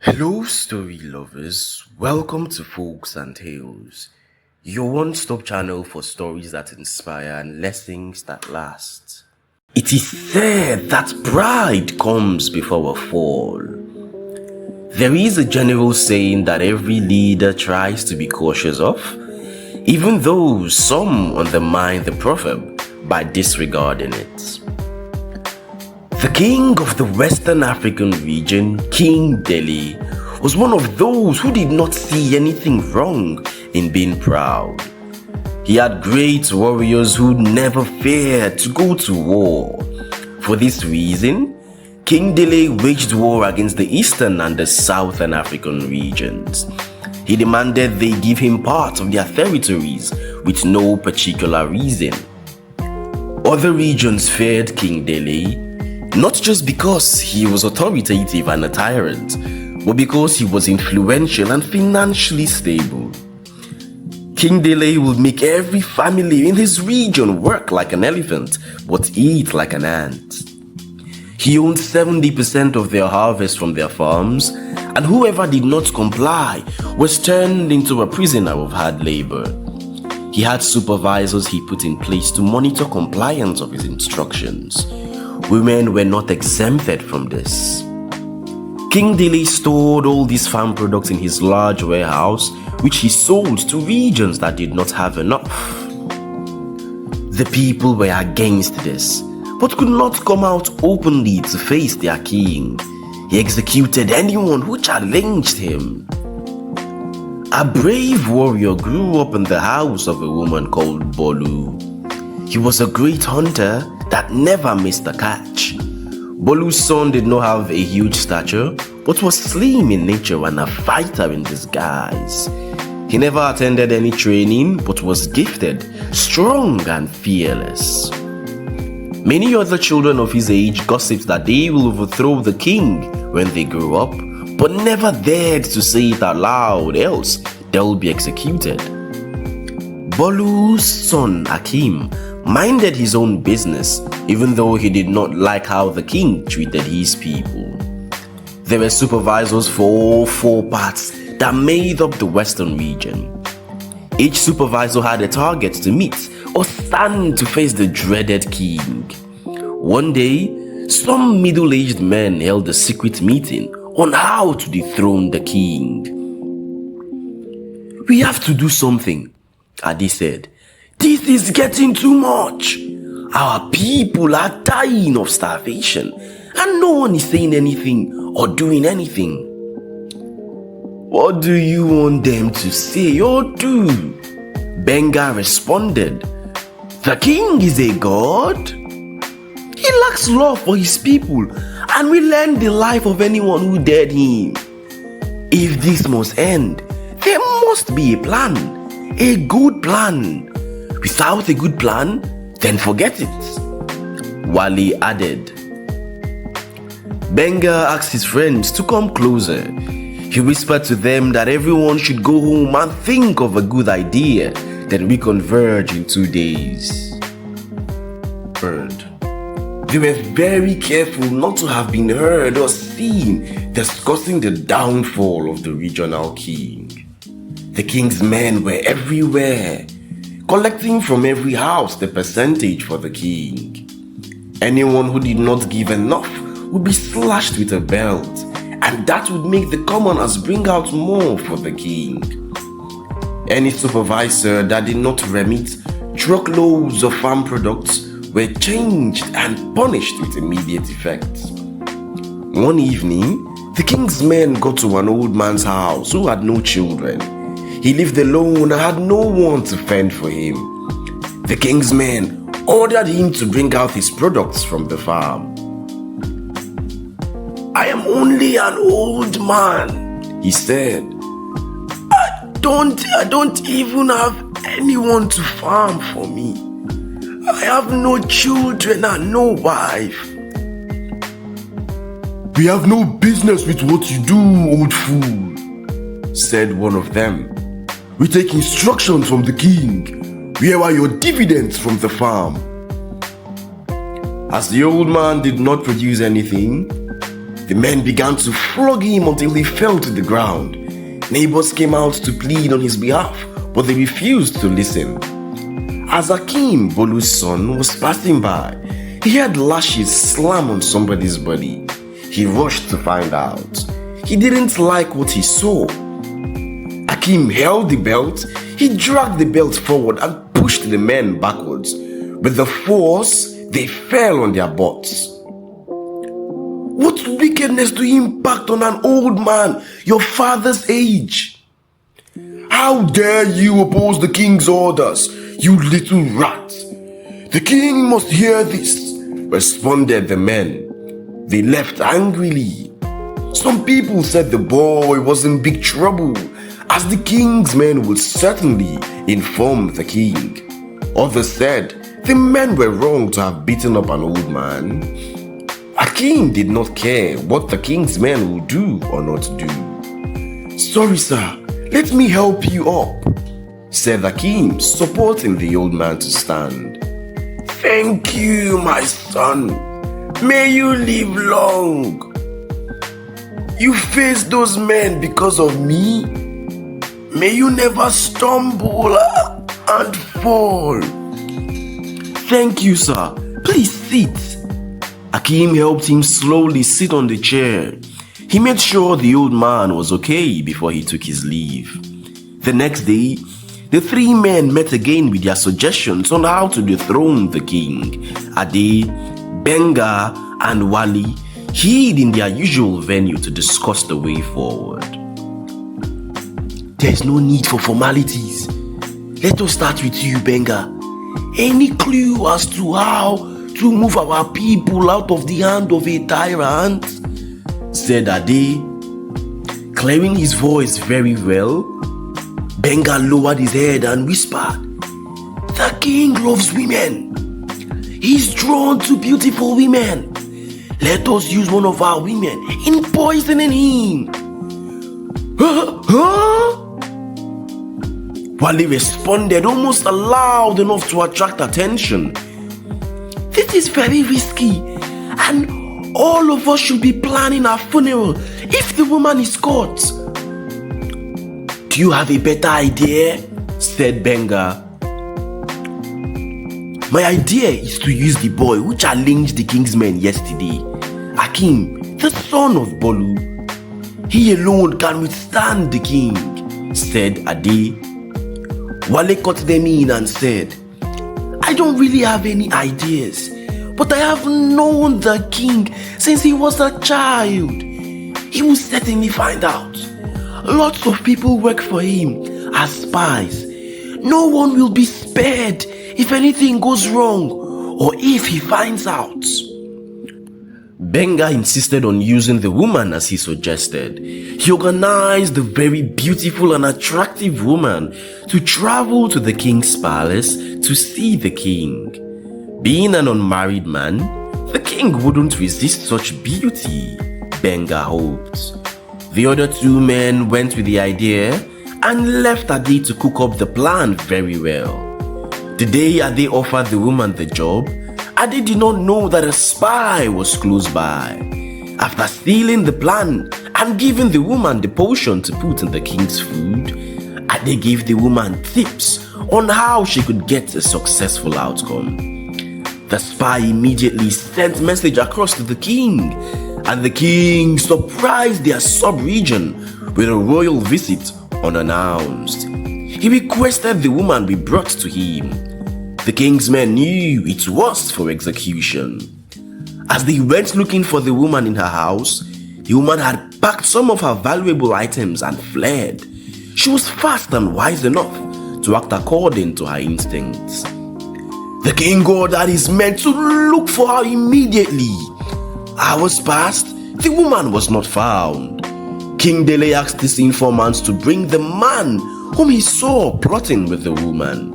Hello, story lovers. Welcome to Folks and Tales, your one-stop channel for stories that inspire and lessons that last. It is said that pride comes before a fall. There is a general saying that every leader tries to be cautious of, even though some undermine the proverb by disregarding it. The king of the Western African region, King Dele, was one of those who did not see anything wrong in being proud. He had great warriors who never feared to go to war. For this reason, King Dele waged war against the Eastern and the Southern African regions. He demanded they give him part of their territories with no particular reason. Other regions feared King Dele, not just because he was authoritative and a tyrant, but because he was influential and financially stable. King Dele would make every family in his region work like an elephant, but eat like an ant. He owned 70% of their harvest from their farms, and whoever did not comply was turned into a prisoner of hard labor. He had supervisors he put in place to monitor compliance of his instructions. Women were not exempted from this. King Dele stored all these farm products in his large warehouse, which he sold to regions that did not have enough. The people were against this, but could not come out openly to face their king. He executed anyone who challenged him. A brave warrior grew up in the house of a woman called Bolu. He was a great hunter that never missed a catch. Bolu's son did not have a huge stature, but was slim in nature and a fighter in disguise. He never attended any training, but was gifted, strong and fearless. Many other children of his age gossiped that they will overthrow the king when they grow up, but never dared to say it out loud, else they'll be executed. Bolu's son Akim minded his own business, even though he did not like how the king treated his people. There were supervisors for all four parts that made up the Western region. Each supervisor had a target to meet or stand to face the dreaded king. One day, some middle-aged men held a secret meeting on how to dethrone the king. "We have to do something," Adi said. "This is getting too much. Our people are dying of starvation, and no one is saying anything or doing anything." "What do you want them to say or do?" Benga responded. "The king is a god. He lacks love for his people and will end the life of anyone who dared him. If this must end, there must be a plan, a good plan. Without a good plan, then forget it." Wali added. Benga asked his friends to come closer. He whispered to them that everyone should go home and think of a good idea, then we converge in 2 days. They were very careful not to have been heard or seen discussing the downfall of the regional king. The king's men were everywhere, collecting from every house the percentage for the king. Anyone who did not give enough would be slashed with a belt, and that would make the commoners bring out more for the king. Any supervisor that did not remit truckloads of farm products were changed and punished with immediate effect. One evening, the king's men got to an old man's house who had no children. He lived alone and had no one to fend for him. The king's men ordered him to bring out his products from the farm. "I am only an old man," he said. I don't even have anyone to farm for me. I have no children and no wife." "We have no business with what you do, old fool," said one of them. "We take instructions from the king. Where are your dividends from the farm?" As the old man did not produce anything, The men began to flog him until he fell to the ground. Neighbors came out to plead on his behalf, but they refused to listen. As Akim, Bolu's son, was passing by, he heard lashes slam on somebody's body. He rushed to find out. He didn't like what he saw. Akim held the belt. He dragged the belt forward and pushed the men backwards. With the force, they fell on their butts. What wickedness to impact on an old man your father's age? How dare you oppose the king's orders, you little rat? The king must hear this, responded the men. They left angrily. Some people said the boy was in big trouble, as the king's men would certainly inform the king. Others said the men were wrong to have beaten up an old man. Akim did not care what the king's men would do or not do. Sorry, sir, let me help you up, said Akim, supporting the old man to stand. Thank you, my son. May you live long. You faced those men because of me. May you never stumble and fall. Thank you, sir. Please sit. Akim helped him slowly sit on the chair. He made sure the old man was okay before he took his leave. The next day, the three men met again with their suggestions on how to dethrone the king. Ade, Benga, and Wali hid in their usual venue to discuss the way forward. There's no need for formalities. Let us start with you, Benga. Any clue as to how to move our people out of the hand of a tyrant? Said Ade. Clearing his voice very well, Benga lowered his head and whispered, The king loves women. He's drawn to beautiful women. Let us use one of our women in poisoning him. Huh? Wali responded almost loud enough to attract attention. This is very risky, and all of us should be planning our funeral if the woman is caught. Do you have a better idea? Said Benga. My idea is to use the boy who challenged the king's men yesterday, Akim, the son of Bolu. He alone can withstand the king, said Ade. Wale cut them in and said, I don't really have any ideas, but I have known the king since he was a child. He will certainly find out. Lots of people work for him as spies. No one will be spared if anything goes wrong or if he finds out. Benga insisted on using the woman as he suggested. He organized a very beautiful and attractive woman to travel to the king's palace to see the king. Being an unmarried man, the king wouldn't resist such beauty, Benga hoped. The other two men went with the idea and left Ade to cook up the plan very well. The day Ade offered the woman the job, Ade did not know that a spy was close by. After stealing the plan and giving the woman the potion to put in the king's food, Ade gave the woman tips on how she could get a successful outcome. The spy immediately sent message across to the king, and the king surprised their sub-region with a royal visit unannounced. He requested the woman be brought to him. The king's men knew it was for execution. As they went looking for the woman in her house, the woman had packed some of her valuable items and fled. She was fast and wise enough to act according to her instincts. The king ordered his men to look for her immediately. Hours passed, the woman was not found. King Dele asked his informants to bring the man whom he saw plotting with the woman.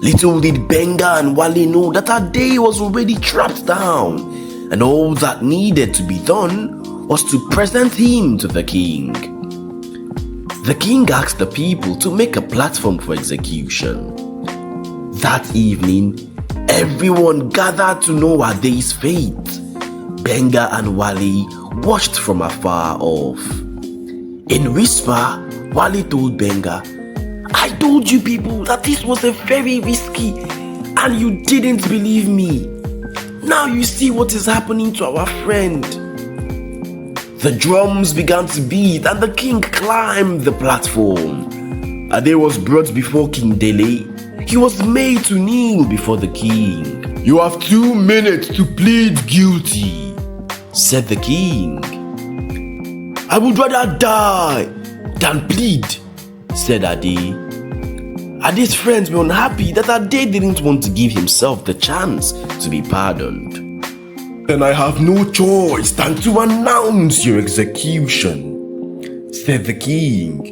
Little did Benga and Wale know that her day was already trapped down, and all that needed to be done was to present him to the king. The king asked the people to make a platform for execution. That evening, everyone gathered to know Ade's fate. Benga and Wale watched from afar off. In whisper, Wale told Benga, "I told you people that this was a very risky and you didn't believe me. Now you see what is happening to our friend." The drums began to beat and the king climbed the platform. Ade was brought before King Dele. He was made to kneel before the king. "You have 2 minutes to plead guilty," said the king. "I would rather die than plead," said Ade. Ade's friends were unhappy that Ade didn't want to give himself the chance to be pardoned. "Then I have no choice than to announce your execution," said the king.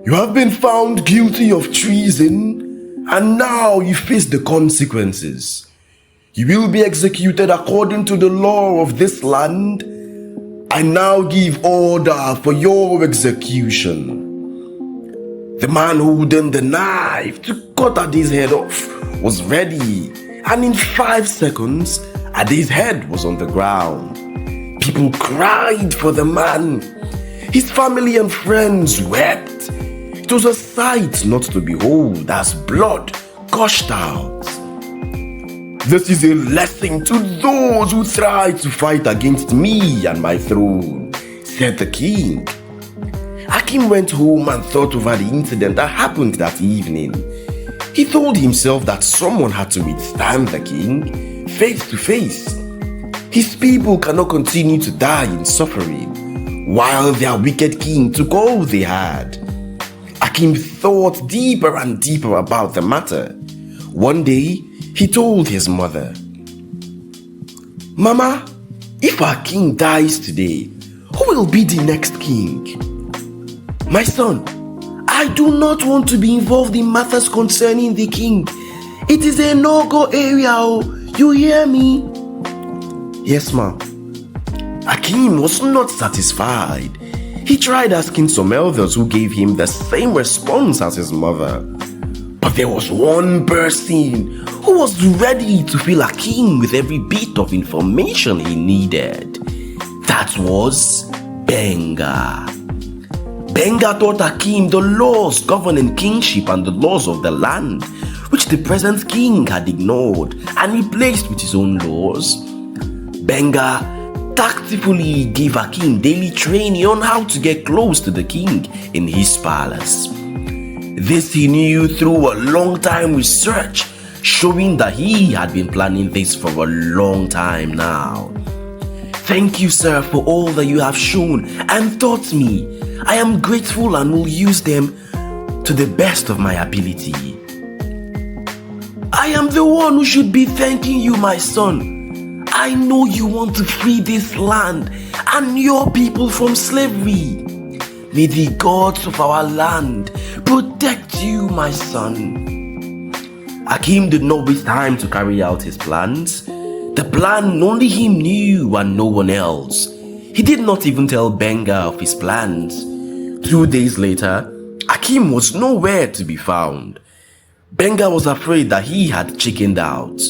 "You have been found guilty of treason, and now you face the consequences. You will be executed according to the law of this land. I now give order for your execution." The man holding the knife to cut Ade's head off was ready, and in 5 seconds, Ade's head was on the ground. People cried for the man. His family and friends wept. It was a sight not to behold as blood gushed out. "This is a lesson to those who try to fight against me and my throne," said the king. Akim went home and thought over the incident that happened that evening. He told himself that someone had to withstand the king face to face. His people cannot continue to die in suffering while their wicked king took all they had. Akim thought deeper and deeper about the matter. One day, he told his mother, "Mama, if our king dies today, who will be the next king?" "My son, I do not want to be involved in matters concerning the king. It is a no-go area, oh, you hear me?" "Yes, ma." Akim was not satisfied. He tried asking some elders who gave him the same response as his mother. But there was one person who was ready to fill Akim with every bit of information he needed. That was Benga. Benga taught Akim the laws governing kingship and the laws of the land, which the present king had ignored and replaced with his own laws. Benga tactfully gave Akim daily training on how to get close to the king in his palace. This he knew through a long time research, showing that he had been planning this for a long time now. "Thank you, sir, for all that you have shown and taught me. I am grateful and will use them to the best of my ability." "I am the one who should be thanking you, my son. I know you want to free this land and your people from slavery. May the gods of our land protect you, my son." Akim did not waste time to carry out his plans. The plan only him knew and no one else. He did not even tell Benga of his plans. 2 days later, Akim was nowhere to be found. Benga was afraid that he had chickened out.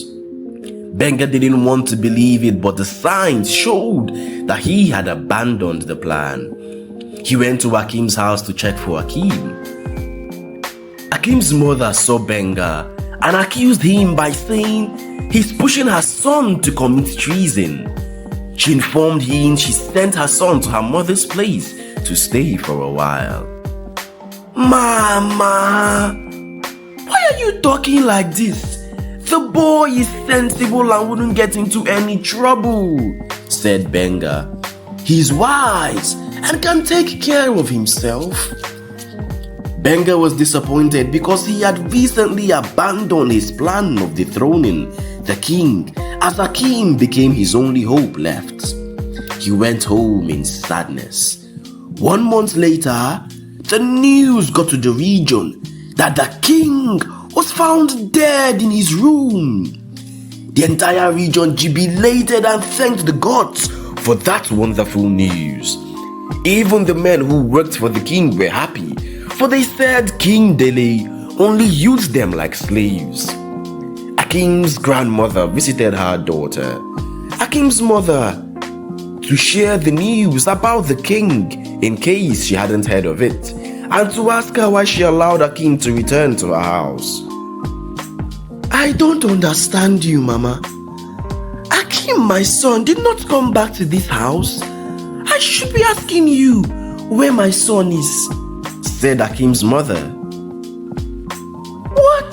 Benga didn't want to believe it, but the signs showed that he had abandoned the plan. He went to Akim's house to check for Akim. Akim's mother saw Benga and accused him by saying he's pushing her son to commit treason. She informed him she sent her son to her mother's place to stay for a while. "Mama, why are you talking like this? The boy is sensible and wouldn't get into any trouble," said Benga. "He's wise and can take care of himself." Benga was disappointed because he had recently abandoned his plan of dethroning the king, as Akim became his only hope left. He went home in sadness. 1 month later, the news got to the region that the king was found dead in his room. The entire region jubilated and thanked the gods for that wonderful news. Even the men who worked for the king were happy, for they said King Dele only used them like slaves. Akim's grandmother visited her daughter. Akim's mother to share the news about the king in case she hadn't heard of it, and to ask her why she allowed Akim to return to her house. "I don't understand you, Mama. Akim, my son, did not come back to this house. I should be asking you where my son is," said Akim's mother. "What?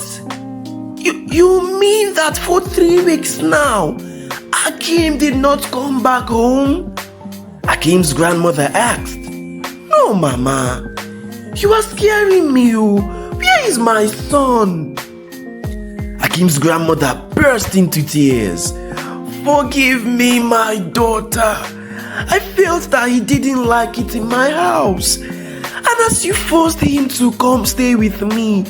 You mean that for 3 weeks now, Akim did not come back home?" Akim's grandmother asked. "No, Mama. You are scaring me. Where is my son?" Akim's grandmother burst into tears. "Forgive me, my daughter. I felt that he didn't like it in my house. And as you forced him to come stay with me,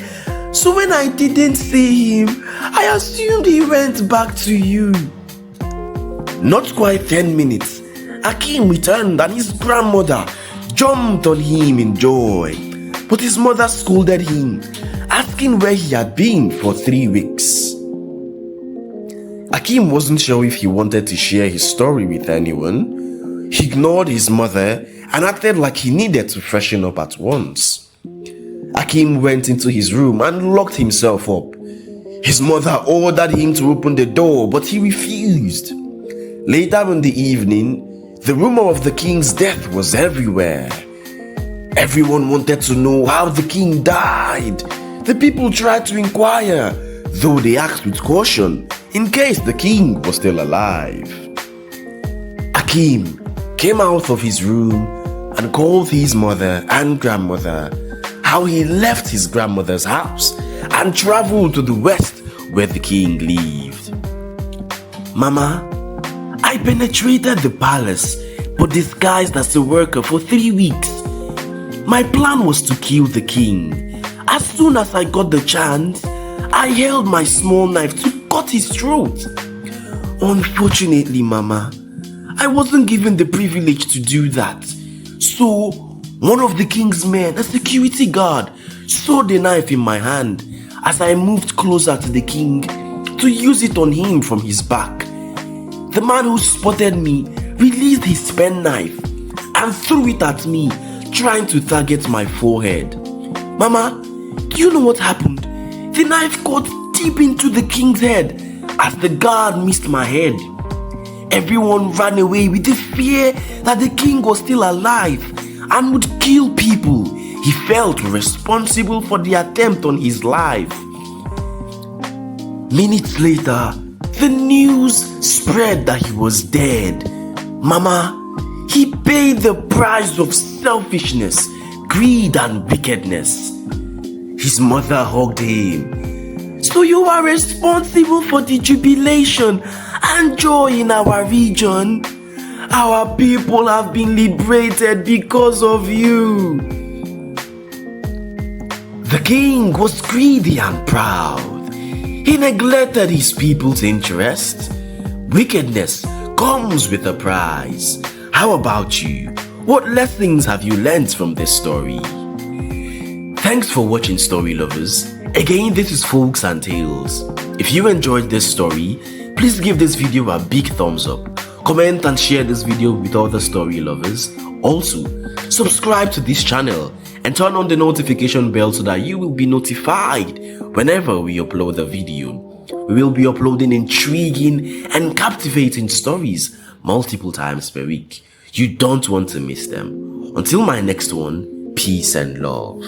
so when I didn't see him, I assumed he went back to you." Not quite 10 minutes, Akim returned and his grandmother jumped on him in joy. But his mother scolded him, asking where he had been for 3 weeks. Akim wasn't sure if he wanted to share his story with anyone. He ignored his mother and acted like he needed to freshen up at once. Akim went into his room and locked himself up. His mother ordered him to open the door, but he refused. Later in the evening, the rumor of the king's death was everywhere. Everyone wanted to know how the king died. The people tried to inquire, though they asked with caution in case the king was still alive. Akim came out of his room and called his mother and grandmother how he left his grandmother's house and traveled to the west where the king lived. "Mama, I penetrated the palace but disguised as a worker for 3 weeks. My plan was to kill the king. As soon as I got the chance, I held my small knife to cut his throat. Unfortunately, Mama, I wasn't given the privilege to do that. So, one of the king's men, a security guard, saw the knife in my hand as I moved closer to the king to use it on him from his back. The man who spotted me released his penknife and threw it at me, trying to target my forehead. Mama, do you know what happened? The knife cut deep into the king's head as the guard missed my head. Everyone ran away with the fear that the king was still alive and would kill people. He felt responsible for the attempt on his life. Minutes later, the news spread that he was dead. Mama, he paid the price of selfishness, greed and wickedness. His mother hugged him. So you are responsible for the jubilation and joy in our region. Our people have been liberated because of you. The king was greedy and proud. He neglected his people's interest. Wickedness comes with a price. How about you? What lessons have you learned from this story? Thanks for watching, story lovers. Again, this is Folks and Tales. If you enjoyed this story, please give this video a big thumbs up. Comment and share this video with other story lovers. Also, subscribe to this channel and turn on the notification bell so that you will be notified whenever we upload a video. We will be uploading intriguing and captivating stories multiple times per week. You don't want to miss them. Until my next one, peace and love.